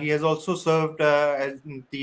He has also served as the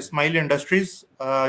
Ismail Industries,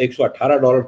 $118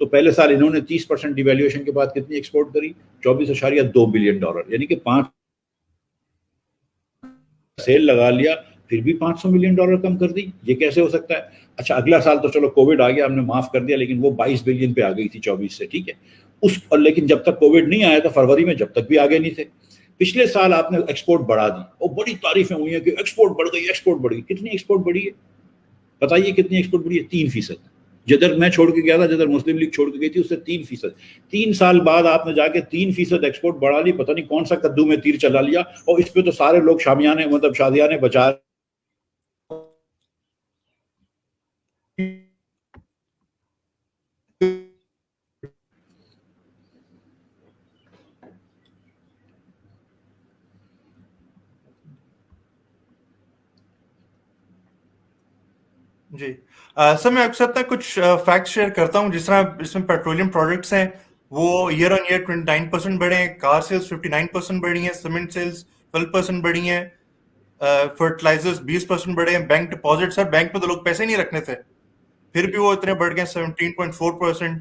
تو پہلے سال انہوں نے 30% ڈیویلیویشن کے بعد کتنی ایکسپورٹ کری؟ 24.2 بلین ڈالر، یعنی کہ 5 سیل لگا لیا پھر بھی 500 ملین ڈالر کم کر دی. یہ کیسے ہو سکتا ہے؟ اچھا اگلا سال تو چلو کووڈ آ گیا، ہم نے معاف کر دیا، لیکن وہ 22 بلین پہ آ گئی تھی 24 سے، ٹھیک ہے اس. لیکن جب تک کووڈ نہیں آیا تھا فروری میں، جب تک بھی آگے نہیں تھے. پچھلے سال آپ نے ایکسپورٹ بڑھا دی اور بڑی تعریفیں ہوئی ہیں کہ ایکسپورٹ بڑھ گئی، ایکسپورٹ بڑھ گئی. کتنی ایکسپورٹ بڑھی ہے بتائیے؟ کتنی ایکسپورٹ بڑھی ہے؟ 3%. جدھر میں چھوڑ کے گیا تھا، جدھر مسلم لیگ چھوڑ کے گئی تھی، اس سے 3%. 3 سال بعد آپ نے جا کے 3% ایکسپورٹ بڑھا لی. پتہ نہیں کون سا کدو میں تیر چلا لیا، اور اس پہ تو سارے لوگ شامیانے مطلب شادیانے بچا. جی سر، میں آپ کے ساتھ کچھ فیکٹس شیئر کرتا ہوں. جس میں پیٹرولیم پروڈکٹس ہیں وہ ایئر آن ایئر 29% بڑھے ہیں، کار سیلز 59% بڑھی ہیں، سیمنٹ سیلز 12% بڑھی ہیں، فرٹیلائزرز 20% بڑھے ہیں. بینک ڈپازٹ، سر بینک میں تو لوگ پیسے نہیں رکھنے تھے، پھر بھی وہ اتنے بڑھ گئے 17.4%.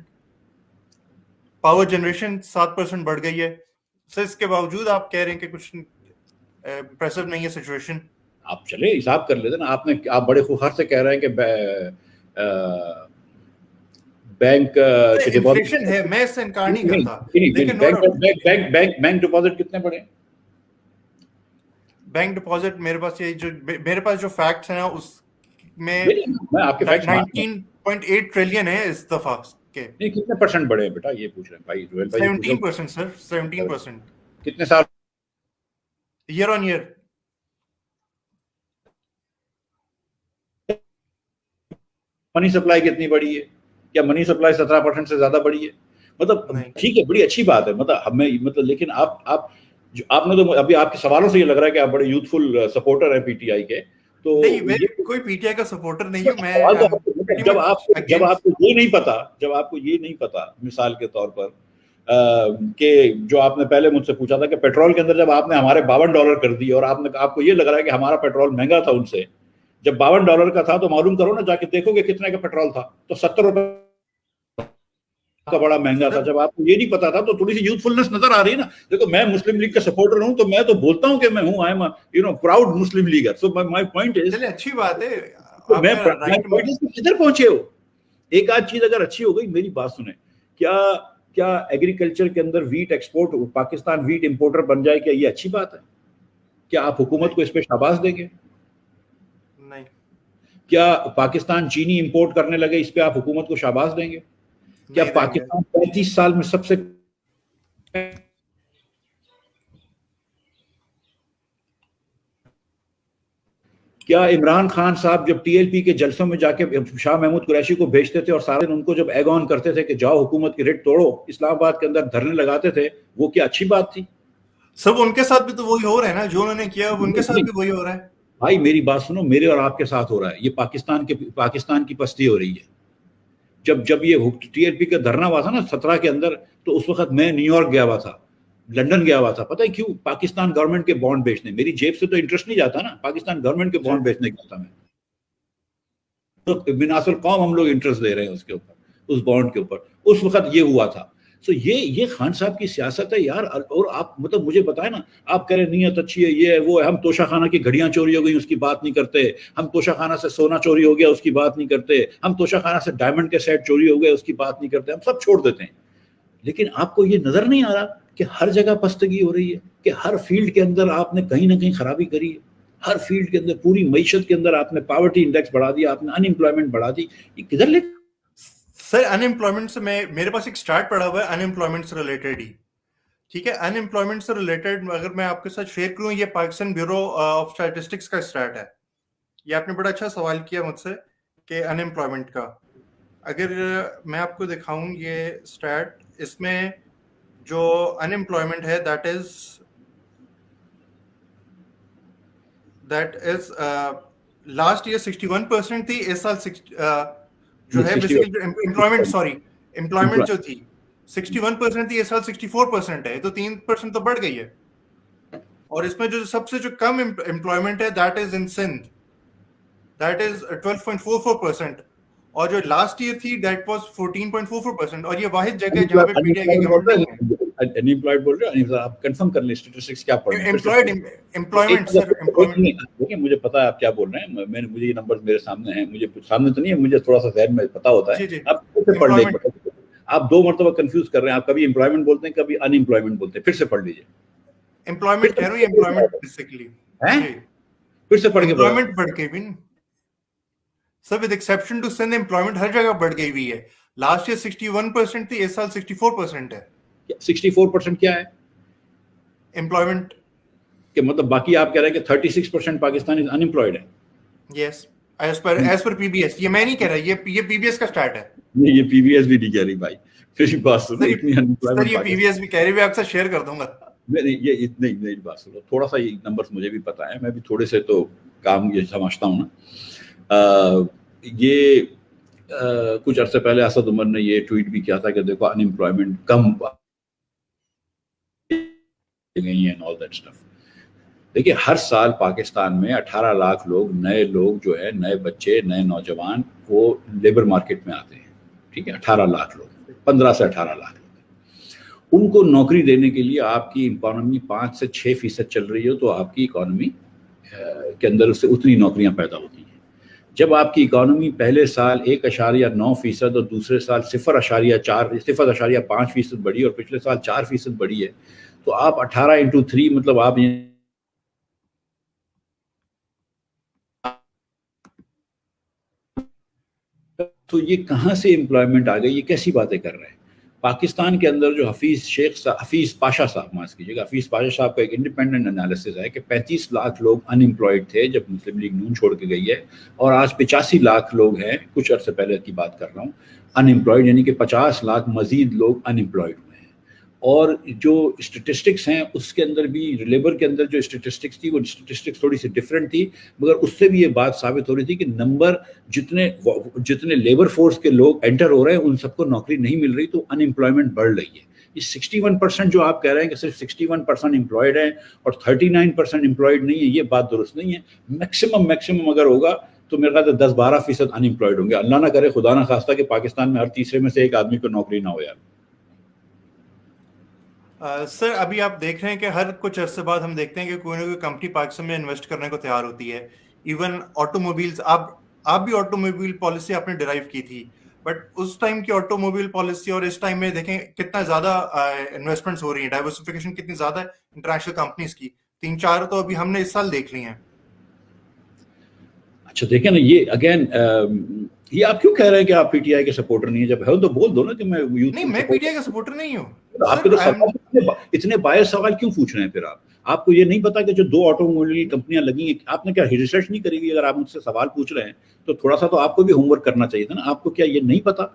پاور جنریشن 7% بڑھ گئی ہے. سر اس کے باوجود آپ کہہ رہے ہیں کہ کچھ امپریسو نہیں ہے سچویشن. آپ چلے حساب کر لیتے نا. آپ بڑے خوخر سے کہہ رہے ہیں کہ بینک کے ڈپازٹ انفلیشن ہے، میں اس سے انکار نہیں کرتا، لیکن بینک ڈپازٹ کتنے بڑھے؟ بینک ڈپازٹ میرے پاس جو فیکٹس ہیں اس میں میں آپ کے فیکٹس 19.8 ٹریلین ہے اس دفعہ کے. نہیں، کتنے پرسنٹ بڑھے ہیں بیٹا یہ پوچھ رہے ہیں بھائی جویل بھائی. 17% سر، 17%. کتنے سال؟ ایئر آن ایئر. منی سپلائی کتنی بڑی ہے؟ کیا منی سپلائی 17% سے زیادہ بڑی ہے؟ مطلب ٹھیک ہے، بڑی اچھی بات ہے، مطلب ہمیں مطلب، لیکن آپ نے تو ابھی آپ کے سوالوں سے یہ لگ رہا ہے کہ آپ بڑے یوتھفل سپورٹر ہیں پی ٹی آئی کے. تو نہیں، میں کوئی پی ٹی آئی کا سپورٹر نہیں ہوں. میں جب آپ کو یہ نہیں پتا مثال کے طور پر کہ جو آپ نے پہلے مجھ سے پوچھا تھا کہ پیٹرول کے اندر جب آپ نے ہمارے $52 کر دی اور آپ کو یہ لگ رہا ہے کہ ہمارا پیٹرول مہنگا تھا ان سے، جب $52 کا تھا تو معلوم کرو نا، جا کے دیکھو گے کتنے کا پیٹرول تھا، تو $70 کا بڑا مہنگا تھا. جب آپ کو یہ نہیں پتا تھا تو تھوڑی سی یوتھفلنس نظر آ رہی ہے نا. دیکھو میں مسلم لیگ کا سپورٹر ہوں تو میں تو بولتا ہوں کہ میں ہوں، I am proud Muslim lager. So my point is, چلے اچھی بات ہے. میں کدھر پہنچے ہو؟ ایک آدھ چیز اگر اچھی ہو گئی، میری بات سنیں، کیا ایگریکلچر کے اندر wheat export, Pakistan wheat importer بن جائے، کیا یہ اچھی بات ہے؟ کیا آپ حکومت کو اس پہ شاباش دیں گے؟ نہیں. کیا پاکستان چینی امپورٹ کرنے لگے، اس پہ آپ حکومت کو شاباش دیں گے؟ کیا پاکستان 35 سال میں سب سے کیا عمران خان صاحب جب ٹی ایل پی کے جلسوں میں جا کے شاہ محمود قریشی کو بھیجتے تھے اور سارے دن ان کو جب ایگ آن کرتے تھے کہ جاؤ حکومت کی ریٹ توڑو، اسلام آباد کے اندر دھرنے لگاتے تھے، وہ کیا اچھی بات تھی؟ سب ان کے ساتھ بھی تو وہی ہو رہا ہے نا جو انہوں نے کیا، ان کے ساتھ بھی وہی ہو رہا ہے. بھائی میری بات سنو، میرے اور آپ کے ساتھ ہو رہا ہے. یہ پاکستان کی پستی ہو رہی ہے. جب یہ ٹی ایل پی کا دھرنا ہوا تھا نا 17 کے اندر، تو اس وقت میں نیو یارک گیا ہوا تھا، لندن گیا ہوا تھا. پتہ ہے کیوں؟ پاکستان گورنمنٹ کے بانڈ بیچنے. میری جیب سے تو انٹرسٹ نہیں جاتا نا، پاکستان گورنمنٹ کے بانڈ بیچنے گیا تھا میں. بناصل قوم ہم لوگ انٹرسٹ دے رہے ہیں اس کے اوپر، اس بانڈ کے اوپر. اس وقت یہ ہوا تھا. سو یہ خان صاحب کی سیاست ہے یار. اور آپ مطلب مجھے بتائیں نا، آپ کہہ رہے نیت اچھی ہے، یہ ہے وہ ہے. ہم توشہ خانہ کی گھڑیاں چوری ہو گئی اس کی بات نہیں کرتے، ہم توشہ خانہ سے سونا چوری ہو گیا اس کی بات نہیں کرتے، ہم توشہ خانہ سے ڈائمنڈ کے سیٹ چوری ہو گئے اس کی بات نہیں کرتے، ہم سب چھوڑ دیتے ہیں. لیکن آپ کو یہ نظر نہیں آ رہا کہ ہر جگہ پستگی ہو رہی ہے، کہ ہر فیلڈ کے اندر آپ نے کہیں نہ کہیں خرابی کری ہے. ہر فیلڈ کے اندر، پوری معیشت کے اندر آپ نے پاورٹی انڈیکس بڑھا دیا، آپ نے ان امپلائمنٹ بڑھا دی. یہ کدھر لے؟ سر ان امپلائمنٹ سے میرے پاس ایک سٹارٹ پڑا ہوا ہے ان امپلائمنٹ سے ریلیٹڈ ہی. ٹھیک ہے، ان امپلائمنٹ سے ریلیٹڈ اگر میں آپ کے ساتھ شیئر کروں، یہ پاکستان بیورو آف اسٹیٹسٹکس کا سٹارٹ ہے. یہ آپ نے بڑا اچھا سوال کیا مجھ سے کہ ان امپلائمنٹ کا. اگر میں آپ کو دکھاؤں یہ سٹارٹ، اس میں جو ان امپلائمنٹ ہے دیٹ از لاسٹ ایئر 61% تھی، اس سال جو ہے بیسیکلی امپلائمنٹ جو تھی 61% تھی، اس سال 64% ہے. تو 3% تو بڑھ گئی ہے. اور اس میں جو سب سے جو کم امپلائمنٹ ہے that is in Sindh, that is 12.44%. اور جو لاسٹ ایئر تھی دیٹ واز 14.44%. اور یہ واحد جگہ ہے جہاں پہ پی ٹی آئی کی گورنمنٹ نہیں ہے. انپلائڈ بول رہے ہیں آپ کنفرم کر لیں اسٹیٹسٹکس کیا پڑھ رہے ہیں. امپلائمنٹ سر, امپلائمنٹ. دیکھیں مجھے پتا ہے آپ کیا بول رہے ہیں, مجھے یہ نمبر میرے سامنے ہیں, مجھے سامنے تو نہیں ہے, مجھے تھوڑا سا ذہن میں پتا ہوتا ہے. جی آپ پھر سے پڑھ لیں, آپ 2 مرتبہ کنفیوز کر رہے ہیں, آپ کبھی امپلائمنٹ بولتے ہیں کبھی ان امپلائمنٹ بولتے ہیں. پھر سے پڑھ لیجیے. امپلائمنٹ کہہ رہا ہوں, امپلائمنٹ بیسیکلی. جی پھر سے پڑھ کے امپلائمنٹ بڑھ کے بھی sir with exception to Sindh employment ہر جگہ بڑھ گئی ہوئی ہے. لاسٹ ایئر 61% تھی, اس سال 64% ہے. 64% کیا ہے امپلائمنٹ کہ مطلب باقی آپ کہہ رہے ہیں کہ 36% پاکستانی ان امپلائڈ ہے. یس ایز پر پی بی ایس. یہ میں نہیں کہہ رہا, یہ پی بی ایس کا اسٹارٹ ہے. نہیں, یہ پی بی ایس بھی نہیں کہہ رہی بھائی. پھر بات سنو, اتنی ان سر امپلائمنٹ یہ پی بی ایس بھی کہہ رہی ہے, آپ سے شیئر کر دوں گا. نہیں, یہ اتنی نہیں بات سنو, تھوڑا سا یہ نمبرز مجھے بھی پتا ہے, میں بھی تھوڑے سے تو کام یہ سمجھتا ہوں نا. یہ کچھ عرصے پہلے اسد عمر نے یہ ٹویٹ بھی کیا تھا کہ دیکھو ان امپلائمنٹ کم گئی ہیں all that stuff. دیکھیے ہر سال پاکستان میں 18 لاکھ لوگ, نئے لوگ جو ہے, نئے بچے, نئے نوجوان وہ لیبر مارکیٹ میں آتے ہیں. ٹھیک ہے, 18 لاکھ لوگ, 15 سے 18 لاکھ لوگ. ان کو نوکری دینے کے لیے آپ کی اکانومی 5 سے 6% چل رہی ہو تو آپ کی اکانومی کے اندر سے اتنی نوکریاں پیدا ہوتی ہیں. جب آپ کی اکانومی پہلے سال 1.9% اور دوسرے سال 0.5% بڑھی اور پچھلے سال 4% بڑھی ہے, تو آپ 18x3 مطلب آپ تو یہ کہاں سے امپلائمنٹ آ گئی, یہ کیسی باتیں کر رہے ہیں. پاکستان کے اندر جو حفیظ پاشا صاحب, معاذ کیجیے گا, حفیظ پاشا صاحب کا ایک انڈیپینڈنٹ انالیسس ہے کہ 35 لاکھ لوگ ان امپلائڈ تھے جب مسلم لیگ نون چھوڑ کے گئی ہے, اور آج 85 لاکھ لوگ ہیں, کچھ عرصے پہلے کی بات کر رہا ہوں, ان امپلائڈ, یعنی کہ 50 لاکھ مزید لوگ ان امپلائڈ ہوئے ہیں. اور جو اسٹیٹسٹکس ہیں اس کے اندر بھی, لیبر کے اندر جو اسٹیٹسٹکس تھی وہ اسٹیٹسٹکس تھوڑی سی ڈفرینٹ تھی, مگر اس سے بھی یہ بات ثابت ہو رہی تھی کہ نمبر جتنے لیبر فورس کے لوگ انٹر ہو رہے ہیں ان سب کو نوکری نہیں مل رہی, تو ان امپلائمنٹ بڑھ رہی ہے. یہ 61% جو آپ کہہ رہے ہیں کہ صرف 61% امپلائڈ ہیں اور 39% امپلائڈ نہیں ہے, یہ بات درست نہیں ہے. میکسیمم اگر ہوگا تو میرے خیال سے 10-12% ان امپلائڈ ہوں گے. اللہ نہ کرے, خدا نہ خواستہ کہ پاکستان میں ہر تیسرے میں سے ایک آدمی کو نوکری نہ ہو یار. سر ابھی آپ دیکھ رہے ہیں کہ ہر کچھ عرصے بعد ہم دیکھتے ہیں کہ کوئی نہ کوئی کمپنی پاکستان میں انویسٹ کرنے کو تیار ہوتی ہے. ایون آٹو موبائلز, آپ بھی آٹو موبائل پالیسی آپ نے ڈرائیو کی تھی, بٹ اس ٹائم کی آٹو موبائل پالیسی اور اس ٹائم میں دیکھیں کتنا زیادہ انویسٹمنٹس ہو رہی ہیں, ڈائیورسفیکیشن کتنی زیادہ ہے انٹرنیشنل کمپنیز کی. 3-4 تو ابھی ہم نے اس سال دیکھ لی ہیں. اچھا دیکھیں نا, یہ اگین یہ آپ کیوں کہہ رہے ہیں کہ آپ پی ٹی آئی کے سپورٹر نہیں ہیں؟ جب ہے تو بول دو نا کہ میں یوتھ. نہیں, میں پی ٹی آئی کا سپورٹر نہیں ہوں. آپ کے تو اتنے باعث سوال کیوں پوچھ رہے ہیں پھر آپ کو یہ نہیں پتا کہ جو 2 آٹو موبائل کمپنیاں لگی ہیں, آپ نے کیا ریسرچ نہیں کری ہوئی؟ اگر آپ مجھ سے سوال پوچھ رہے ہیں تو تھوڑا سا تو آپ کو بھی ہوم ورک کرنا چاہیے تھا نا. آپ کو کیا یہ نہیں پتا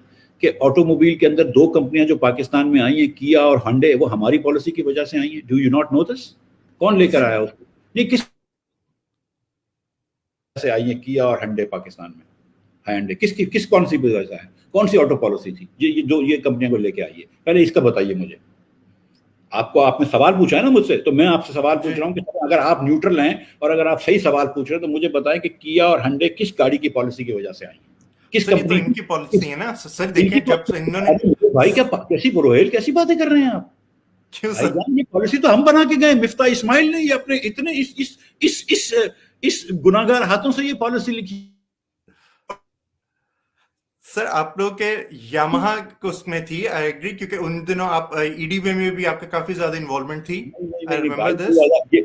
کہ آٹو موبائل کے اندر 2 کمپنیاں جو پاکستان میں آئی ہیں, کیا اور ہنڈے, وہ ہماری پالیسی کی وجہ سے آئی ہیں؟ ڈو یو ناٹ نو دس؟ کون لے کر آیا اس کو؟ یہ کس سے آئی ہیں کیا اور ہنڈے پاکستان میں؟ ہنڈے کس کون سی وجہ سے ہے, کون سی آٹو پالیسی تھی جو یہ کمپنیاں کو لے کے آئی ہے؟ پہلے اس کا بتائیے مجھے. آپ نے سوال پوچھا ہے نا مجھ سے, تو میں آپ سے سوال پوچھ رہا ہوں کہ اگر آپ نیوٹرل ہیں اور اگر آپ صحیح سوال پوچھ رہے ہیں تو مجھے بتائیں کہ کیا اور ہنڈے کس گاڑی کی پالیسی کی وجہ سے آئی ہیں, کس کمپنی ان کی پالیسی ہے نا سر. دیکھیں جب سے انہوں نے بھائی کیسی پروہیل کیسی باتیں کر رہے ہیں آپ. یہ پالیسی تو ہم بنا کے گئے, مفتاح اسماعیل نے یہ اپنے اتنے اس گناہگار ہاتھوں سے یہ پالیسی لکھی. سر آپ لوگ کے یامہا اس میں تھی, آئی ایگری, کیونکہ ان دنوں آپ ای ڈی میں بھی آپ کا کافی زیادہ انوالومنٹ تھی.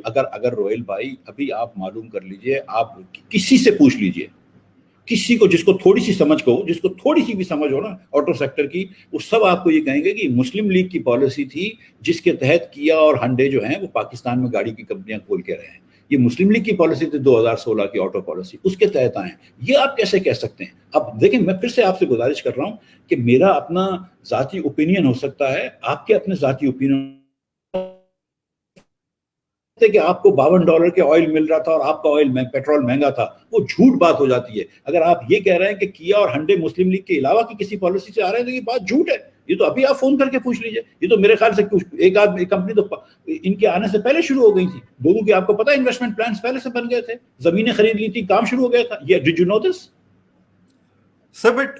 اگر روہیل بھائی ابھی آپ معلوم کر لیجئے, آپ کسی سے پوچھ لیجئے, کسی کو جس کو تھوڑی سی سمجھ بھی سمجھ ہو نا آٹو سیکٹر کی, وہ سب آپ کو یہ کہیں گے کہ مسلم لیگ کی پالیسی تھی جس کے تحت کیا اور ہنڈے جو ہیں وہ پاکستان میں گاڑی کی کمپنیاں کھول کے رہے ہیں. یہ مسلم لیگ کی پالیسی تھی 2016 کی آٹو پالیسی, اس کے تحت آئے ہیں. یہ آپ کیسے کہہ سکتے ہیں؟ اب دیکھیں, میں پھر سے آپ سے گزارش کر رہا ہوں کہ میرا اپنا ذاتی اوپینین ہو سکتا ہے, آپ کے اپنے ذاتی اوپینین کہ آپ کو $52 کے آئل مل رہا تھا اور آپ کا پیٹرول مہنگا تھا, وہ جھوٹ بات ہو جاتی ہے. اگر آپ یہ کہہ رہے ہیں کہ کیا اور ہنڈے مسلم لیگ کے علاوہ کی کسی پالیسی سے آ رہے ہیں تو یہ بات جھوٹ ہے. یہ تو ابھی آپ فون کر کے پوچھ لیجئے. یہ تو میرے خیال سے ایک آدمی کمپنی تو ان کے آنے سے پہلے شروع ہو گئی تھی. لوگوں کی آپ کو پتا انویسٹمنٹ پلانس پہلے سے بن گئے تھے, زمینیں خرید لی تھی, کام شروع ہو گیا تھا. یہ did you know this? Sir but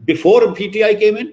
before PTI came in?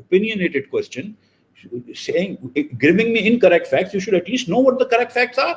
opinionated question, saying, giving me incorrect facts, you should at least know what the correct facts are.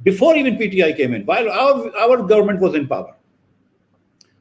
before even PTI came in, while our government was in power.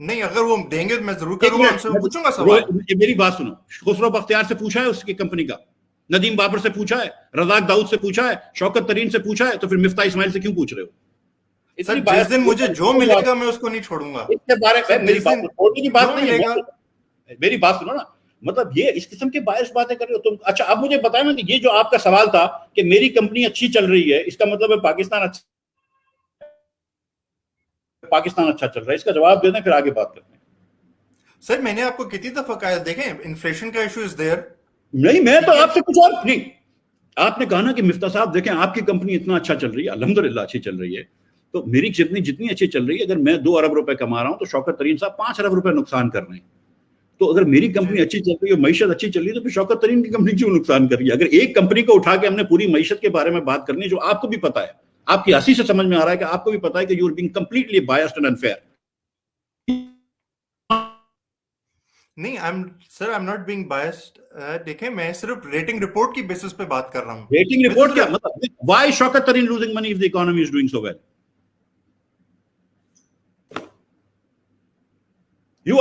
نہیں اگر وہ دیں گے تو میں ضرور کروں گا, ان سے پوچھوں گا سوال. میری بات سنو, خسرو بختیار سے پوچھا ہے اس کی کمپنی کا, ندیم بابر سے پوچھا ہے, رزاق داؤد سے پوچھا ہے, شوکت ترین سے پوچھا ہے, تو پھر مفتاح اسماعیل سے کیوں پوچھ رہے ہو؟ سر جس دن مجھے جو ملے گا میں اس کو نہیں چھوڑوں گا. اس کے بارے میں میری بات چھوڑنے کی بات نہیں ہے, میری بات سنو نا, مطلب یہ اس قسم کے باعث باتیں کر رہے ہو تم. اچھا اب مجھے بتائیں نا کہ یہ جو آپ کا سوال تھا کہ میری کمپنی اچھی چل رہی ہے, اس کا مطلب ہے پاکستان اچھا چل رہا ہے, اس کا جواب دے دیں پھر آگے بات کرتے ہیں. سر میں نے آپ کو کتنی دفعہ کہا, دیکھیں انفلیشن کا ایشو از دیئر. نہیں میں تو آپ سے کچھ اور نہیں, آپ نے کہا نا کہ مفتاح صاحب دیکھیں آپ کی کمپنی اتنا اچھا چل رہی ہے, الحمدللہ اچھی چل رہی ہے, تو میری جتنی اچھی چل رہی ہے, اگر میں 2 ارب روپے کما رہا ہوں تو شوکت ترین صاحب 5 ارب روپے نقصان کر رہے ہیں. تو اگر میری کمپنی اچھی چل رہی ہے, معیشت اچھی چل رہی ہے, تو پھر شوکت ترین کی کمپنی کیوں نقصان کر رہی ہے؟ اگر ایک کمپنی کو اٹھا کے ہم نے پوری معیشت کے بارے میں بات کرنی ہے, جو آپ کو بھی پتا ہے, آپ کی ہنسی سے سمجھ میں آ رہا ہے کہ آپ کو بھی پتا ہے کہ you are being completely biased and unfair. نہیں sir I'm not being biased. دیکھیں میں صرف ریٹنگ رپورٹ کی بیسس پہ بات کر رہا ہوں. ریٹنگ رپورٹ کیا مطلب؟ Why Shaukat Tarin losing money of the economy is doing so well? You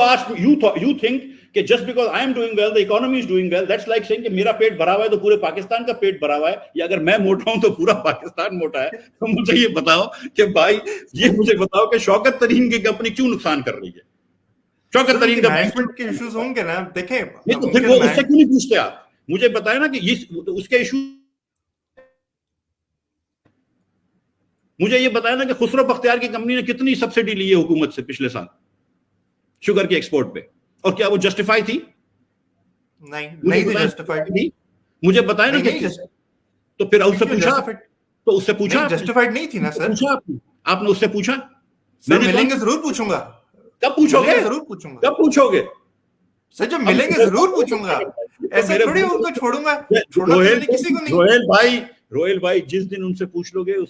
think کہ just because I am doing well, the economy is doing well, that's like saying کہ میرا پیٹ بھرا ہوا ہے تو پورے پاکستان کا پیٹ بھرا ہوا ہے, یا اگر میں موٹا ہوں تو پورا پاکستان موٹا ہے. تو مجھے یہ بتاؤ کہ بھائی, یہ مجھے بتاؤ کہ شوکت ترین کی کمپنی کیوں نقصان کر رہی ہے؟ شوکت ترین کا مینجمنٹ کے ایشوز ہوں گے نا, دیکھیں تو پھر وہ اس سے کیوں نہیں پوچھتے آپ؟ مجھے بتائیں نا کہ اس کے ایشو, مجھے یہ بتایا نا کہ خسرو بختیار کی کمپنی نے کتنی سبسڈی لی ہے حکومت سے پچھلے سال شوگر کے ایکسپورٹ پہ, اور کیا وہ جسٹیفائی تھی؟ نہیں تھی جسٹیفائیڈ. مجھے بتائیں نا کہ تو پھر اس سے پوچھا, تو اس سے پوچھا جسٹیفائیڈ نہیں تھی نا سر. آپ نے اس سے پوچھا؟ سر ملیں گے ضرور پوچھوں گا. کب پوچھو گے؟ ضرور پوچھوں گا. کب پوچھو گے؟ سر جب ملیں گے ضرور پوچھوں گا, ایسا تھوڑی ان کو چھوڑوں گا. کسی کو نہیں. روہیل بھائی جس دن ان سے پوچھ لو گے, اس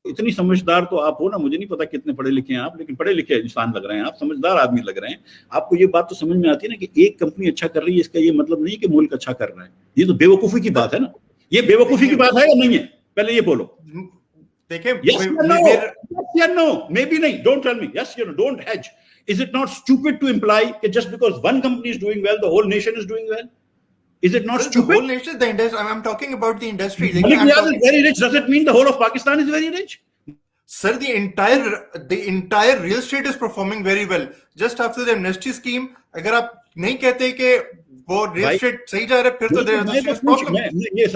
اتنی سمجھدار تو آپ ہو نا, مجھے نہیں پتا کتنے پڑھے لکھے ہیں آپ, لیکن پڑھے لکھے انسان لگ رہے ہیں آپ, سمجھدار آدمی لگ رہے ہیں. آپ کو یہ بات تو سمجھ میں آتی ہے نا کہ ایک کمپنی اچھا کر رہی ہے, اس کا یہ مطلب نہیں کہ ملک اچھا کر رہا ہے. یہ تو بے وقوفی کی بات ہے نا. یہ بے وقوفی کی بات ہے یا نہیں ہے؟ پہلے یہ بولو. دیکھیں no, maybe نہیں, don't tell me yes, don't hedge. Is it not stupid to imply that just because one company is doing well, the whole nation is doing well? Is it not stupid? The whole nation, the industry. I'm talking about the industry. Malik Niyaz is very rich. Does it mean the whole of Pakistan is very rich? Sir, the entire real estate is performing very well. Just after the amnesty scheme, اگر آپ نہیں کہتے کہ وہ real estate صحیح جا رہا ہے, پھر تو there is a serious problem.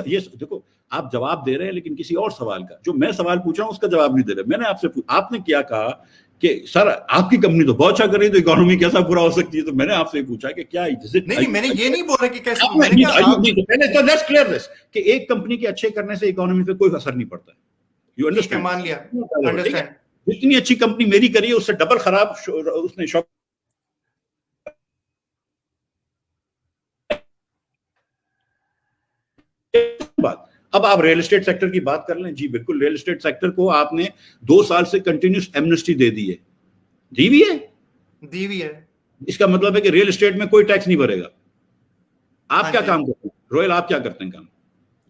یہ دیکھو, آپ جواب دے رہے ہیں لیکن کسی اور سوال کا, جو میں سوال پوچھ رہا ہوں اس کا جواب نہیں دے رہے. میں نے آپ نے کیا کہا کہ سر آپ کی کمپنی تو بہت اچھا کر رہی ہے, تو اکانومی کیسا برا ہو سکتی ہے؟ تو میں نے آپ سے پوچھا کہ کیا نہیں, میں نے یہ نہیں بولا کہ کیسے, کہ ایک کمپنی کے اچھے کرنے سے اکانومی پہ کوئی اثر نہیں پڑتا ہے. You understand? مان لیا, انڈرسٹینڈ. جتنی اچھی کمپنی میری کری ہے اس سے ڈبل خراب اس نے شوق. اب آپ ریل اسٹیٹ سیکٹر کی بات کر لیں. جی بالکل, ریل اسٹیٹ سیکٹر کو آپ نے 2 سال سے کنٹینیوس ایمنسٹی دے دی ہے. دی ہوئی ہے. اس کا مطلب ہے کہ ریل اسٹیٹ میں کوئی ٹیکس نہیں بھرے گا. آپ کیا کام کرتے ہیں روہیل؟ آپ کیا کرتے ہیں کام؟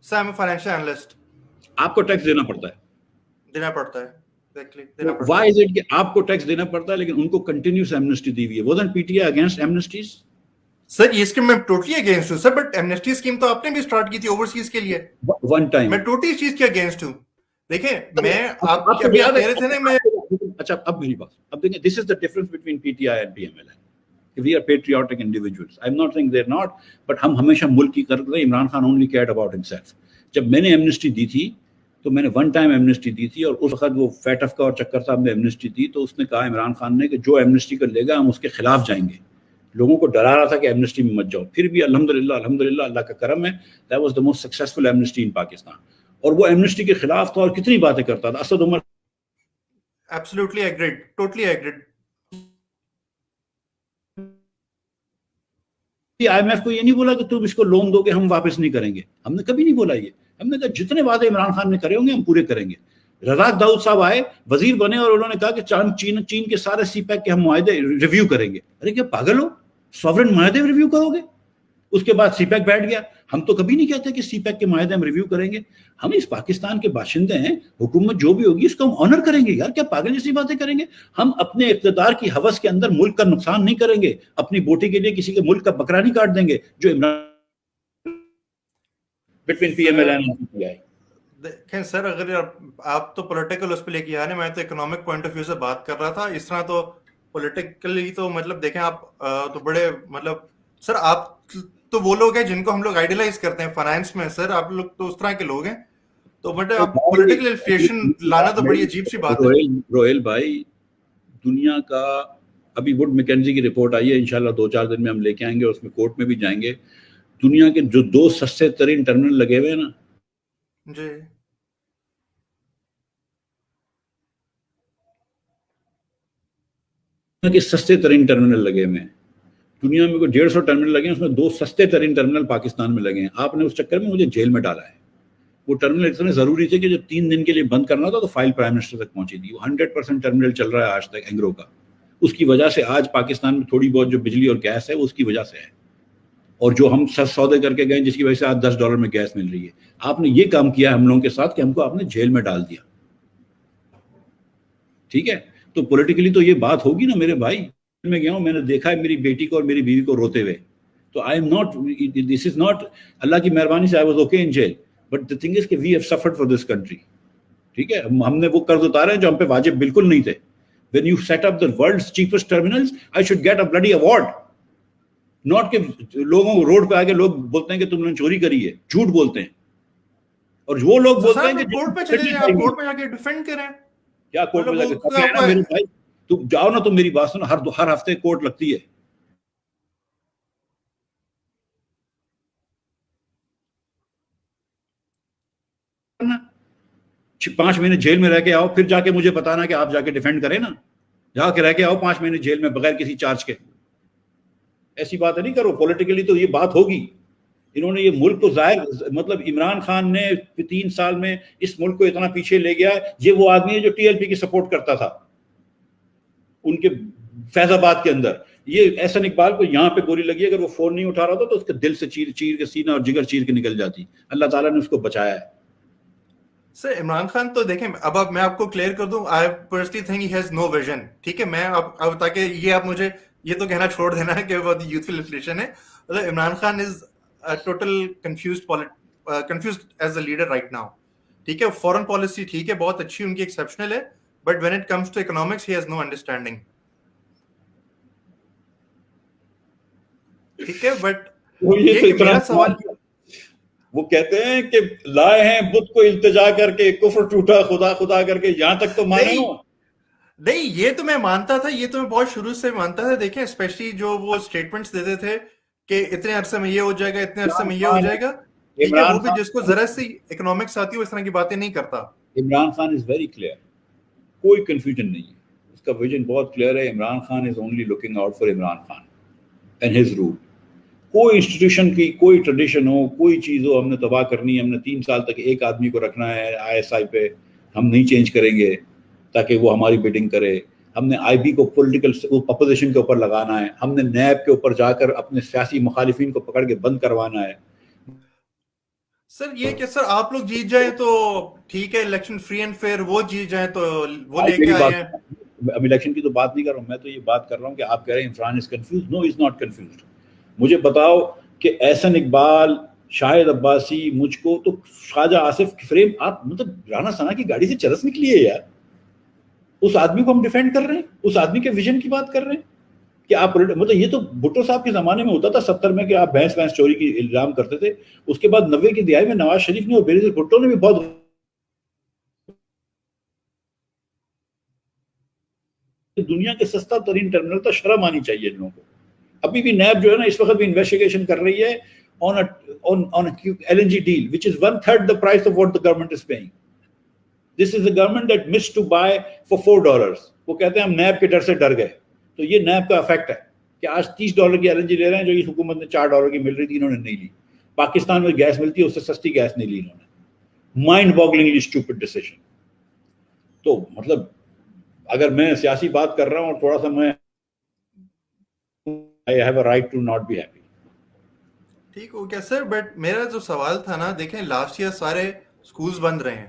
سر آئی ایم فائنینشل اینالسٹ. آپ کو ٹیکس دینا پڑتا ہے. Why is it کہ آپ کو ٹیکس دینا پڑتا ہے لیکن ان کو کنٹینیوس ایمنسٹی دی ہوئی ہے؟ Wasn't PTI against amnesties? سر یہ اسکیم میں ٹوٹلی اگینسٹ ہوں سر, بٹ ایمنسٹی اسکیم تو آپ نے بھی اسٹارٹ کی تھی اوورسیز کے لیے. ون ٹائم میں ٹوٹلی اس چیز کے اگینسٹ ہوں. دیکھیں میں آپ ابھی آپ کہہ رہے تھے نا, میں اچھا اب میری بات, اب دیکھیں this is the difference between PTI and PMLN. We are patriotic individuals. I'm not saying they're not, but ہم ہمیشہ ملک کی کرتے ہیں. Imran Khan only cared about himself. جب میں نے ایمنسٹی دی تھی تو میں نے ون ٹائم ایمنسٹی دی تھی, اور اس وقت وہ فیٹف کا اور چکر صاحب نے ایمنسٹی دی, تو اس نے کہا عمران خان نے کہ جو ایمنسٹی کر لے گا ہم اس کے خلاف جائیں گے. لوگوں کو ڈرا رہا تھا کہ ایمنسٹی میں مت جاؤ. پھر بھی الحمدللہ اللہ کا کرم ہے, that was the most successful amnesty in Pakistan. اور وہ ایمنسٹی کے خلاف تھا اور کتنی باتیں کرتا تھا. Asad Umar absolutely agreed, totally agreed. IMF کو یہ نہیں بولا کہ تم اس کو لون دو گے ہم واپس نہیں کریں گے. ہم نے کبھی نہیں بولا یہ. ہم نے کہا جتنے وعدے عمران خان نے کرے ہوں گے ہم پورے کریں گے. رزاق داؤد صاحب آئے, وزیر بنے, اور انہوں نے کہا کہ چین کے سارے سی پیک کے ہم معاہدے ریویو کریں گے. ارے کیا پاگل ہو؟ سوورن معاہدے ریویو کرو گے؟ اس کے بعد سی پیک بیٹھ گیا. ہم تو کبھی نہیں کہتے کہ سی پیک کے معاہدے ہم ریویو کریں گے. ہم اس پاکستان کے باشندے ہیں, حکومت جو بھی ہوگی اس کو ہم آنر کریں گے. یار کیا پاگل جیسی باتیں کریں گے؟ ہم اپنے اقتدار کی ہوس کے اندر ملک کا نقصان نہیں کریں گے, اپنی بوٹی کے لیے کسی کے ملک کا بکرا نہیں کاٹ دیں گے جو between P M L and P I. دیکھیں سر, اگر آپ تو پولیٹیکل اس پہ لے کے آ رہے ہیں, میں تو اکنامک پوائنٹ آف ویو سے بات کر رہا تھا. اس طرح تو پولیٹیکلی تو مطلب دیکھیں آپ تو بڑے مطلب سر آپ تو وہ لوگ ہیں جن کو ہم لوگ آئیڈیلائز کرتے ہیں فائنانس میں. سر آپ لوگ تو اس طرح کے لوگ ہیں, تو مطلب آپ پولیٹیکل انفلیشن لانا تو بڑی عجیب سی بات ہے. روہیل بھائی, دنیا کا ابھی وڈ میکنزی کی رپورٹ آئی ہے, انشاءاللہ 2-4 دن میں ہم لے کے آئیں گے, اس میں کورٹ میں بھی جائیں گے. دنیا کے جو 2 سستے ترین ٹرمینل لگے ہوئے ہیں نا, جی کہ سستے ترین ٹرمینل لگے ہوئے ہیں دنیا میں, کوئی 150 ٹرمینل لگے ہیں, اس میں 2 سستے ترین ٹرمینل پاکستان میں لگے ہیں. آپ نے اس چکر میں مجھے جیل میں ڈالا ہے. وہ ٹرمینل اتنے ضروری تھے کہ جب 3 دن کے لیے بند کرنا تھا تو فائل پرائم منسٹر تک پہنچی تھی. وہ 100% ٹرمینل چل رہا ہے آج تک اینگرو کا. اس کی وجہ سے آج پاکستان میں تھوڑی بہت جو بجلی اور گیس ہے وہ اس کی وجہ سے ہے, اور جو ہم سودے کر کے گئے جس کی وجہ سے آج $10 میں گیس مل رہی ہے. آپ نے یہ کام کیا ہم لوگوں کے ساتھ کہ ہم کو آپ نے جیل میں ڈال دیا. ٹھیک ہے, تو پولیٹیکلی تو یہ بات ہوگی نا میرے بھائی. میں گیا ہوں, میں نے دیکھا ہے میری بیٹی کو اور میری بیوی کو روتے ہوئے. تو I'm not, this is not, اللہ کی مہربانی سے I was okay in jail, but the thing is کہ we have suffered for this country. ٹھیک ہے, ہم نے وہ قرض اتارے ہیں جو ہم پہ واجب بالکل نہیں تھے. when you set up the world's cheapest terminals, I should get a bloody award. not کہ لوگوں کو روڈ پہ آگے لوگ بولتے ہیں کہ تم نے چوری کری ہے, جھوٹ بولتے ہیں. اور وہ لوگ بولتے ہیں کہ کورٹ پہ چلے جائیں, آپ کورٹ پہ جا کے ڈیفینڈ کریں. کیا کورٹ پہ جا کے میرے بھائی تم جاؤ نا, تم میری بات سنو, ہر ہفتے کورٹ لگتی ہے. 5 مہینے جیل میں رہ کے آؤ, پھر جا کے مجھے بتانا کہ آپ جا کے ڈیفینڈ کریں نا. جا کے رہ کے آؤ 5 مہینے جیل میں بغیر کسی چارج کے. ایسی باتیں نہیں کرو. پولیٹیکلی تو یہ بات ہوگی. انہوں نے یہ ملک کو ظاہر, مطلب عمران خان نے 3 سال میں اس ملک کو اتنا پیچھے لے گیا. یہ وہ آدمی ہے جو ٹی ایل پی کی سپورٹ کرتا تھا ان کے فیض آباد کے اندر. یہ احسن اقبال کو یہاں پہ گولی لگی, اگر وہ فون نہیں اٹھا رہا تھا تو اس کے دل سے چیر کے سینہ اور جگر چیر کے نکل جاتی. اللہ تعالیٰ نے اس کو بچایا ہے. سر عمران خان تو دیکھیں, اب میں آپ کو کلیئر کر دوں, I personally think he has know vision. ٹھیک ہے, میں اب تاکہ یہ آپ مجھے یہ تو کہنا چھوڑ دینا ہے کہ وہ یوتھفل انفلیشن ہے. مطلب Imran Khan is total confused as a leader right now. ٹھیک ہے, فورن پالیسی ٹھیک ہے بہت اچھی ان کی, ایکسیپشنل ہے, but when it comes to economics he has no understanding. ٹھیک ہے, بٹ یہ کہ میرا سوال, وہ کہتے ہیں کہ لائے ہیں بت کو التجا کر کے, کفر ٹوٹا خدا خدا کر کے, یہاں تک تو مانے ہو. نہیں یہ تو میں مانتا تھا, یہ تو میں بہت شروع سے مانتا تھا. دیکھیں اسپیشلی جو وہ اسٹیٹمنٹس دیتے تھے کہ اتنے عرصے میں یہ ہو جائے گا, اتنے عرصے میں یہ ہو جائے گا. ٹھیک ہے, وہ بھی جس کو ذرا سی اکنامکس آتی ہے وہ اس طرح کی باتیں نہیں کرتا. Imran Khan is very clear, کوئی کنفیوژن نہیں ہے, اس کا ویژن بہت کلیئر ہے. Imran Khan is only looking out for Imran Khan and his role. کوئی انسٹیٹیوشن کی کوئی ٹریڈیشن ہو, کوئی چیز ہو, ہم نے تباہ کرنی ہے. ہم نے 3 سال تک ایک آدمی کو رکھنا ہے ISI پہ, ہم نہیں چینج کریں گے تاکہ وہ ہماری بیٹنگ کرے. ہم نے IB کو پولیٹیکل اپوزیشن کے اوپر لگانا ہے. ہم نے نیب کے اوپر جا کر اپنے سیاسی مخالفین کو پکڑ کے بند کروانا ہے. سر یہ کہ سر آپ لوگ جیت جائیں تو ٹھیک ہے, الیکشن فری اینڈ فیئر, وہ جیت جائیں تو وہ لے کے آئے ہیں. اب الیکشن کی تو بات نہیں کر رہا ہوں, میں تو یہ بات کر رہا ہوں کہ آپ کہہ رہے ہیں Imran is confuse. No is not confused. مجھے بتاؤ کہ احسن اقبال, شاہد عباسی, مجھ کو تو خواجہ آصف کی فریم, آپ مطلب رانا ثنا کی گاڑی سے چرس نکلی ہے یار. اس آدمی کو ہم ڈیفینڈ کر رہے ہیں, اس آدمی کے ویژن کی بات کر رہے ہیں کہ آپ مطلب یہ تو بھٹو صاحب کے زمانے میں ہوتا تھا 70 میں کہ آپ بھینس چوری کی الزام کرتے تھے. اس کے بعد 90 کی دہائی میں نواز شریف نے اور بینظیر بھٹو نے بھی بہت دنیا کے سستا ترین ٹرمینل تھا. شرم آنی چاہیے ان لوگوں کو. ابھی بھی نیب جو ہے نا اس وقت بھی انویسٹیگیشن کر رہی ہے on LNG deal which is 1/3 the price of what the government is paying. This is the government that missed to buy for $4. وہ کہتے ہیں ہم نیب کے ڈر سے ڈر گئے. تو یہ نیب کا افیکٹ ہے کہ آج $30 کی LNG لے رہے ہیں جو اس حکومت نے $4 کی مل رہی تھی, انہوں نے نہیں لی. پاکستان میں گیس ملتی ہے, اس سے سستی گیس نہیں لی انہوں نے. Mind bogglingly stupid decision. تو مطلب اگر میں سیاسی بات کر رہا ہوں اور تھوڑا سا میں I have a right to not be happy. ٹھیک ہو گیا سر. بٹ میرا جو سوال تھا نا, دیکھیں لاسٹ ایئر سارے اسکولز بند رہے ہیں,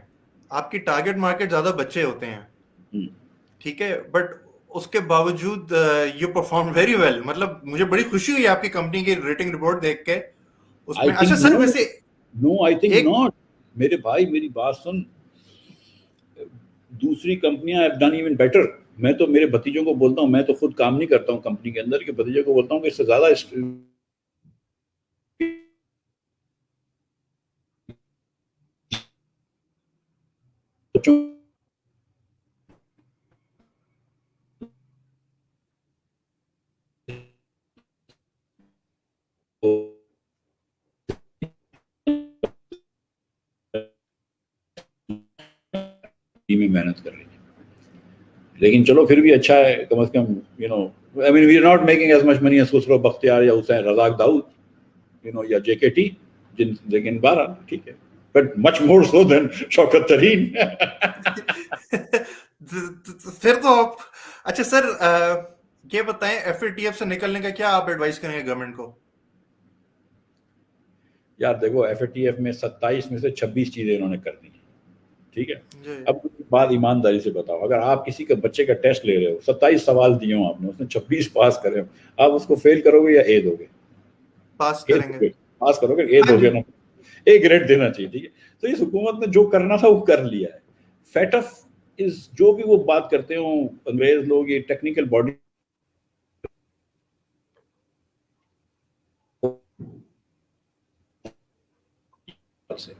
آپ کی ٹارگیٹ مارکیٹ زیادہ بچے ہوتے ہیں, ٹھیک ہے, بٹ اس کے باوجود یو پرفارم ویری ویل. مطلب مجھے بڑی خوشی ہوئی آپ کی کمپنی کی ریٹنگ رپورٹ دیکھ کے اس آئی میں. اچھا تھنک سر نو ویسے نو آئی تھنک ایک ناٹ. میرے بھائی میری بات سن, دوسری کمپنیاں ہیو ڈن ایون بیٹر. میں تو میرے بھتیجوں کو بولتا ہوں, میں تو خود کام نہیں کرتا ہوں کمپنی کے اندر, کہ بھتیجوں کو بولتا ہوں کہ اس سے زیادہ بچوں کو میں محنت کر رہی ہے. لیکن چلو پھر بھی اچھا ہے, کم از کم you know I mean we are not making as much money as Khusro Bakhtiar یا حسین رزاق داؤد یو نو یا جے کے ٹی, لیکن 12 ٹھیک ہے, بٹ مچ مور سو دین شوکت ترین. پھر تو آپ. اچھا سر یہ بتائیں, ایف اے ٹی ایف سے نکلنے کا کیا آپ ایڈوائز کریں گے گورنمنٹ کو؟ یار دیکھو ایف اے ٹی ایف میں 27 میں سے 26 چیزیں انہوں نے کر دی, ٹھیک ہے. جی اب بات ایمانداری سے بتاؤ, اگر آپ کسی کے بچے کا ٹیسٹ لے رہے ہو, 27 سوال دیے ہوں آپ نے, اس نے 26 پاس کرے ہوں, آپ اس کو فیل کرو گے یا اے دو گے؟ پاس اے کریں دو گے. گے, پاس کرو گے, اے ہاں دو جی. گے نا, اے گریڈ دینا چاہیے, ٹھیک ہے. تو اس حکومت نے جو کرنا تھا وہ کر لیا ہے. فیٹف جو بھی وہ بات کرتے ہوں انگریز لوگ, یہ ٹیکنیکل باڈی سے,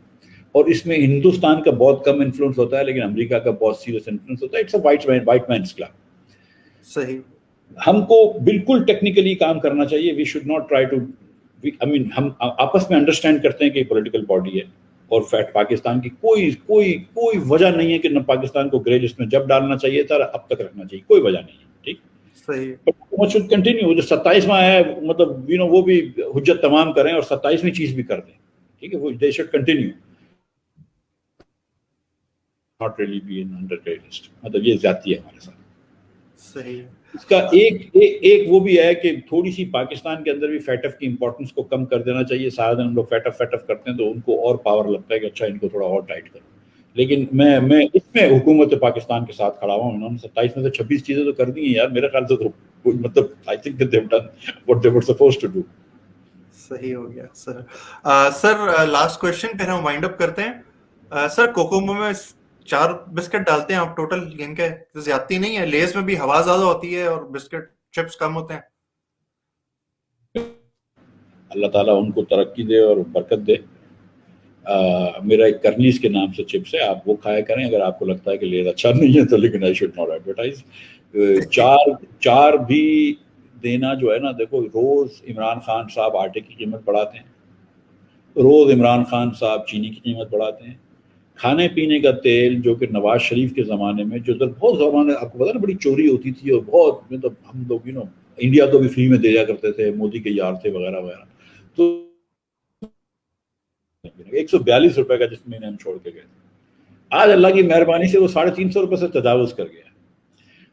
اور اس میں ہندوستان کا بہت کم انفلوئنس ہوتا ہے, لیکن امریکہ کا بہت سیریس انفلوئنس ہوتا ہے. It's a white man's club. صحیح. ہم کو بالکل ٹیکنیکلی کام کرنا چاہیے. We should not try to, I mean ہم آپس میں انڈرسٹینڈ کرتے ہیں کہ پولیٹیکل باڈی ہے, اور فیٹ پاکستان کی کوئی وجہ نہیں ہے کہ نہ پاکستان کو گرے لسٹ میں جب ڈالنا چاہیے تھا اب تک رکھنا چاہیے, کوئی وجہ نہیں ہے, ٹھیک. صحیح. حکومت شوڈ کنٹینیو. جو 27واں ہے مطلب یو نو وہ بھی حجت تمام کریں اور 27ویں چیز بھی کر دیں, ٹھیک ہے. وہ they should continue, not really be in under grey list. مطلب یہ زیادتی ہے ہمارے ساتھ. صحیح. اس کا ایک وہ بھی ہے کہ تھوڑی سی پاکستان کے اندر بھی فیٹف کی امپورٹنس کو کم کر دینا چاہیے. سارا دن ہم لوگ فیٹف کرتے ہیں تو ان کو اور پاور لگتا ہے کہ اچھا ان کو تھوڑا اور ٹائٹ کرو. لیکن میں اس میں حکومت پاکستان کے ساتھ کھڑا ہوا ہوں. انہوں نے 27 میں سے 26 چیزیں تو کر دی ہیں یار, میرے خیال سے تو مطلب I think they've done what they were supposed to do. صحیح ہو گیا سر. سر لاسٹ کوشچن پھر ہم وائنڈ اپ کرتے ہیں. سر کوکومو میں 4 بسکٹ ڈالتے ہیں آپ ٹوٹل, گن کے زیادتی نہیں ہے. لیز میں بھی ہوا زیادہ ہوتی ہے اور بسکٹ چپس کم ہوتے ہیں. اللہ تعالیٰ ان کو ترقی دے اور برکت دے. میرا ایک کرنیز کے نام سے چپس ہے, آپ وہ کھایا کریں اگر آپ کو لگتا ہے کہ لیز اچھا نہیں ہے تو, لیکن آئی شوڈ ناٹ ایڈورٹائز. چار بھی دینا جو ہے نا, دیکھو روز عمران خان صاحب آٹے کی قیمت بڑھاتے ہیں, روز عمران خان صاحب چینی کی قیمت بڑھاتے ہیں. کھانے پینے کا تیل جو کہ نواز شریف کے زمانے میں جو بہت زمانے آپ کو پتا نا بڑی چوری ہوتی تھی, اور بہت مطلب ہم لوگ انڈیا کو بھی فری میں دیا کرتے تھے, مودی کے یار تھے وغیرہ وغیرہ, تو 142 روپے کا جس مہینے ہم چھوڑ کے گئے تھے, آج اللہ کی مہربانی سے وہ 350 روپے سے تجاوز کر گیا.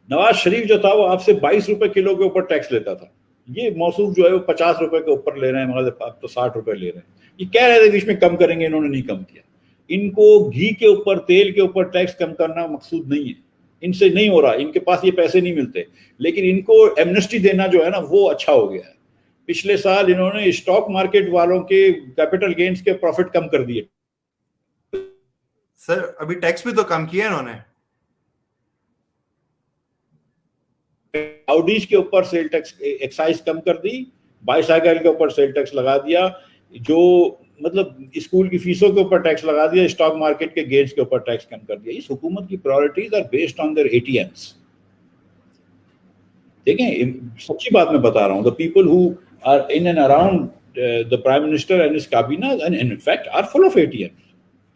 نواز شریف جو تھا وہ آپ سے 22 روپے کلو کے اوپر ٹیکس لیتا تھا. یہ موصوف جو ہے وہ 50 روپے کے اوپر لے رہے ہیں, مگر اب تو 60 روپے لے رہے ہیں. یہ کہہ رہے تھے کہ اس میں کم کریں گے, انہوں نے نہیں کم کیا. ان کو گھی کے اوپر, تیل کے اوپر ٹیکس کم کرنا مقصود نہیں ہے, ان سے نہیں ہو رہا, ان کے پاس یہ پیسے نہیں ملتے. لیکن ان کو ایمنسٹی دینا جو ہے نا وہ اچھا ہو گیا ہے. پچھلے سال انہوں نے اسٹاک مارکیٹ والوں کے کیپٹل گینز کے پروفٹ کم کر دیے. سر ابھی ٹیکس بھی تو کم کیا انہوں نے. آؤڈیز کے اوپر سیل ٹیکس ایکسائز کم کر دی, بائی سائیکل کے اوپر سیل ٹیکس لگا دیا, جو مطلب اسکول کی فیسوں کے اوپر ٹیکس لگا دیا, اسٹاک مارکیٹ کے گینز کے اوپر ٹیکس کم کر دیا. اس حکومت کی priorities are based on their ATMs. دیکھیں سچی بات میں بتا رہا ہوں, the people who are in and around the prime minister and his cabinet and in fact are full of ATMs.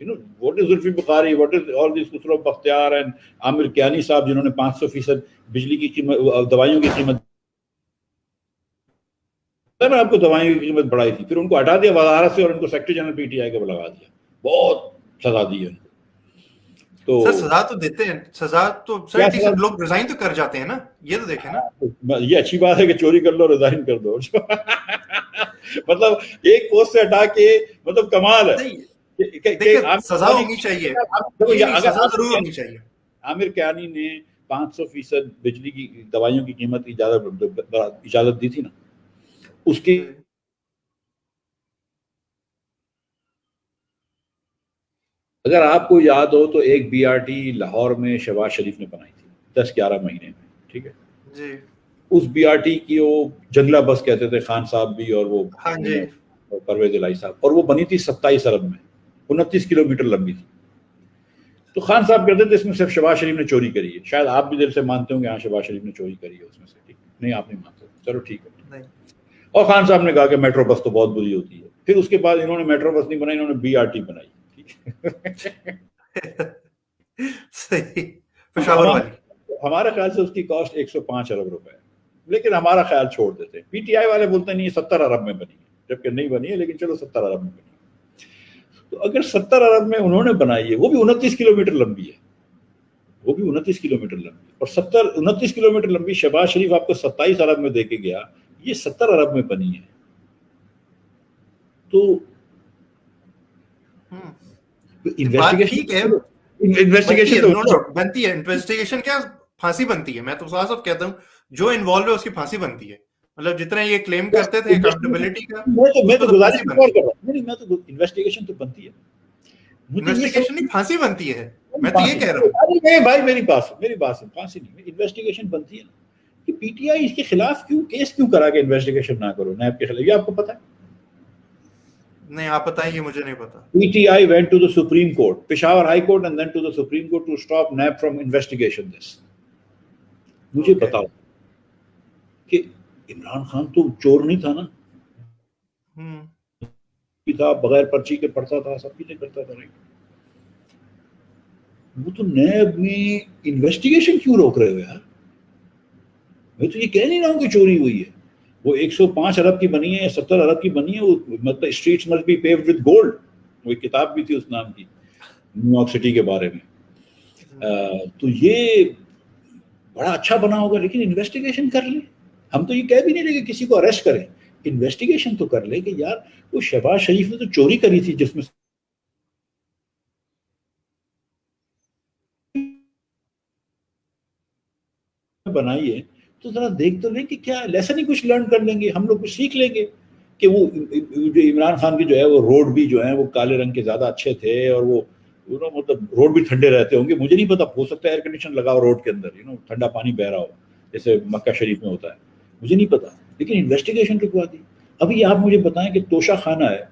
You know what is Zulfi Bukhari, what is all these Khusro Bakhtiar and Amir Kiani صاحب جنہوں نے 500% بجلی کی قیمت, دوائیوں کی قیمت, میں آپ کو دوائیوں کی قیمت بڑھائی تھی, پھر ان کو ہٹا دیا وزارت سے اور ان کو secretary general P T I کا لگا دیا. بہت سزا دی ہے ان کو. تو سر سزا تو دیتے ہیں، سزا تو سر کیا ٹھیک ہے، لوگ ریزائن تو کر جاتے ہیں نا، یہ تو دیکھیں نا. یہ اچھی بات ہے کہ چوری کر لو ریزائن کر دو. مطلب ایک پوسٹ سے ہٹا کے، مطلب کمال ہے. نہیں دیکھیں سزا ہونی چاہیے، یہ نہیں اگر سزا ضرور ہونی چاہیے. عامر کیانی نے 500% بجلی کی دوائیوں کی قیمت کی اجازت دی تھی نا، اس کی اگر آپ کو یاد ہو تو ایک بی آر ٹی لاہور میں شہباز شریف نے بنائی تھی 10-11 مہینے میں، ٹھیک ہے. جی اس بی آر ٹی کی وہ جنگلہ بس کہتے تھے خان صاحب بھی، اور وہ ہاں جی پرویز الہی صاحب، اور وہ بنی تھی 27 ارب میں، 29 کلومیٹر لمبی تھی. تو خان صاحب کہتے تھے اس میں صرف شہباز شریف نے چوری کری ہے. شاید آپ بھی دل سے مانتے ہوں کہ ہاں شہباز شریف نے چوری کری ہے اس میں سے، ٹھیک نہیں آپ نہیں مانتے، چلو ٹھیک ہے. نہیں اور خان صاحب نے کہا کہ میٹرو بس تو بہت بری ہوتی ہے. پھر اس کے بعد انہوں نے میٹرو بس نہیں بنائی، انہوں نے بی آر ٹی بنائی. صحیح پشاور والی. ہمارے خیال سے اس کی کاسٹ 105 ارب روپے ہے، لیکن ہمارا خیال چھوڑ دیتے ہیں. پی ٹی آئی والے بولتے نہیں 70 ارب میں بنی ہے، جبکہ نہیں بنی ہے، لیکن چلو 70 ارب میں بنی ہے. تو اگر 70 ارب میں انہوں نے بنائی ہے، وہ بھی 29 کلومیٹر لمبی ہے، وہ بھی 29 کلومیٹر لمبی، اور 29 کلومیٹر لمبی شہباز شریف آپ کو 27 ارب میں دے کے گیا، یہ 70 ارب میں بنی ہے. تو بات ٹھیک ہے، بنتی انویسٹیگیشن ہے، تو نو ڈاؤٹ بنتی ہے. انویسٹیگیشن کیا پھانسی بنتی ہے، میں تو صاف کہتا ہوں جو انوالو ہے اس کی پھانسی بنتی ہے. مطلب جتنا یہ کلیم کرتے تھے اکاؤنٹیبلٹی کا، میں اس تو کو تو گزارش پھانسی اور بنتی کر ہے. رہا ہوں، نہیں میں تو انویسٹیگیشن تو بنتی ہے. مجھے یہ انویسٹیگیشن نہیں، پھانسی بنتی ہے، میں تو یہ کہہ رہا ہوں. نہیں بھائی میری بات سن، پھانسی نہیں، انویسٹیگیشن بنتی ہے نا. کہ پی ٹی آئی اس کے خلاف کیوں کیس کیوں کرا کہ انویسٹیگیشن نہ کرو نیب کے خلاف، یہ آپ کو پتا ہے؟ نہیں آپ بتائیں، یہ مجھے نہیں پتا. P T I went to the Supreme Court, Peshawar High Court and then to the Supreme Court to stop NAB from investigation this. مجھے اوکے بتاؤ کہ عمران خان تو چور نہیں تھا نا، تھا بغیر پرچی کے پڑھتا تھا، سب چیزیں کرتا تھا. وہ تو نیب میں انویسٹیگیشن کیوں روک رہے ہو یار؟ میں تو یہ کہہ نہیں رہا ہوں کہ چوری ہوئی ہے. وہ 105 ارب کی بنی ہے یا 70 ارب کی بنی ہے، وہ مطلب streets must be paved with gold. وہ ایک کتاب بھی تھی اس نام کی، نیو یارک سٹی کے بارے میں. تو یہ بڑا اچھا بنا ہوگا، لیکن انویسٹیگیشن کر لیں. ہم تو یہ کہہ بھی نہیں رہے کہ کسی کو اریسٹ کریں، انویسٹیگیشن تو کر لیں کہ یار وہ شہباز شریف نے تو چوری کری تھی جس میں بنائی ہے. تو ذرا دیکھ تو لیں کہ کیا لیسن ہی کچھ لرن کر لیں گے ہم لوگ، کچھ سیکھ لیں گے کہ وہ جو عمران خان کی جو ہے وہ روڈ بھی جو ہیں وہ کالے رنگ کے زیادہ اچھے تھے، اور وہ مطلب روڈ بھی ٹھنڈے رہتے ہوں گے. مجھے نہیں پتا، ہو سکتا ہے ایئر کنڈیشن لگاؤ روڈ کے اندر، ٹھنڈا پانی بہ رہا ہو جیسے مکہ شریف میں ہوتا ہے، مجھے نہیں پتا. لیکن انویسٹیگیشن رکوا دی. ابھی آپ مجھے بتائیں کہ توشہ خانہ ہے،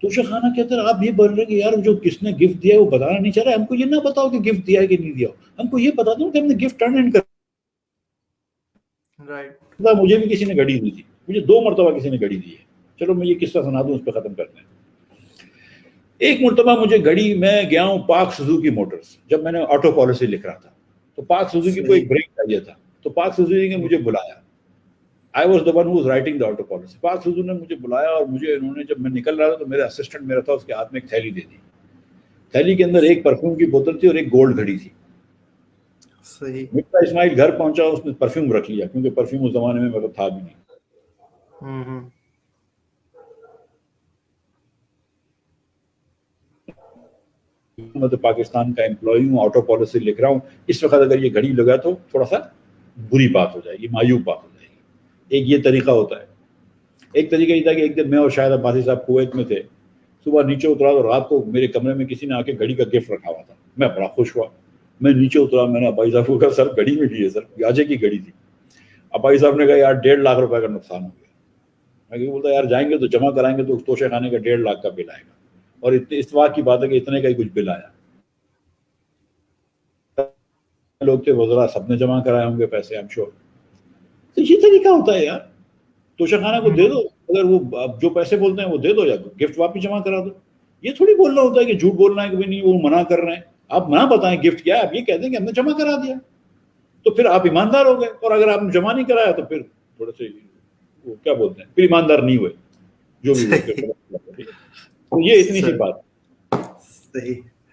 توشہ خانہ کے اندر آپ یہ بول رہے ہیں کہ یار جو کس نے گفٹ دیا ہے وہ بتانا نہیں چاہ رہا. ہم کو یہ نہ بتاؤ کہ گفٹ دیا ہے کہ نہیں دیا، ہم کو یہ بتا دو کہ ہم نے گفٹ ٹرن ان کر. مجھے بھی کسی نے گھڑی دی تھی، مجھے 2 مرتبہ کسی نے گھڑی دی ہے. چلو میں یہ قصہ سنا دوں، اس پہ ختم کرتے ہیں. ایک مرتبہ مجھے گھڑی، میں گیا ہوں پاک سوزوکی موٹرز، جب میں نے آٹو پالیسی لکھ رہا تھا تو پاک سوزوکی کو ایک بریک چاہیے تھا، تو پاک سوزوکی نے مجھے بلایا. I was the one who was writing the auto policy. پاک سوزوکی نے مجھے بلایا، اور مجھے انہوں نے، جب میں نکل رہا تھا تو میرا اسسٹنٹ میرا تھا، اس کے ہاتھ میں ایک تھیلی دے دی. تھیلی کے اندر ایک پرفیوم کی بوتل تھی اور ایک گولڈ گھڑی تھی. صحیح. مرزا اسماعیل گھر پہنچا، اس نے پرفیوم رکھ لیا، کیونکہ پرفیوم اس زمانے میں مطلب تھا بھی نہیں. حکومت پاکستان کا امپلائی ہوں، آٹو پالیسی لکھ رہا ہوں، اس وقت اگر یہ گھڑی لگا تو تھوڑا سا بری بات ہو جائے گی، معیوب بات ہو جائے گی. ایک یہ طریقہ ہوتا ہے. ایک طریقہ یہ تھا کہ ایک دن میں اور شاید عباسی صاحب کویت میں تھے، صبح نیچے اترا تو رات کو میرے کمرے میں کسی نے آ کے گھڑی کا گفٹ رکھا ہوا تھا. میں بڑا خوش ہوا، میں نیچے اترا، میں نے عباسی صاحب کو کہا سر گھڑی میں لی ہے سر، آجے کی گھڑی تھی. عباسی صاحب نے کہا یار 1.5 لاکھ روپے کا نقصان ہو گیا. میں بولتا یار جائیں گے تو جمع کرائیں گے تو توشہ خانے کا 1.5 لاکھ کا بل آئے گا، اور اتفاق کی بات ہے کہ اتنے کا ہی کچھ بل آیا. لوگ تھے وزراء، سب نے جمع کرائے ہوں گے پیسے، I'm sure. تو یہ طریقہ ہوتا ہے یار، توشہ خانہ کو دے دو، اگر وہ جو پیسے بولتے ہیں وہ دے دو، یا گفٹ واپس جمع کرا دو. یہ تھوڑی بولنا ہوتا ہے کہ جھوٹ بولنا ہے کہ نہیں وہ منع کر رہے ہیں. آپ نہ بتائیں گفٹ کیا ہے، آپ یہ کہہ دیں کہ ہم نے جمع کرا دیا، تو پھر آپ ایماندار ہو گئے. اور اگر آپ نے جمع نہیں کرایا تو پھر تھوڑے سے وہ کیا بولتے ہیں، پھر ایماندار نہیں ہوئے، جو بھی ہوئے. تو یہ اتنی سی بات. صحیح.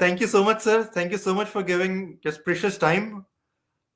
Thank you so much, sir. Thank you so much for giving just precious time.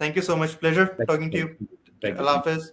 Thank you so much. Pleasure talking to you. Thank you. Allah Hafiz.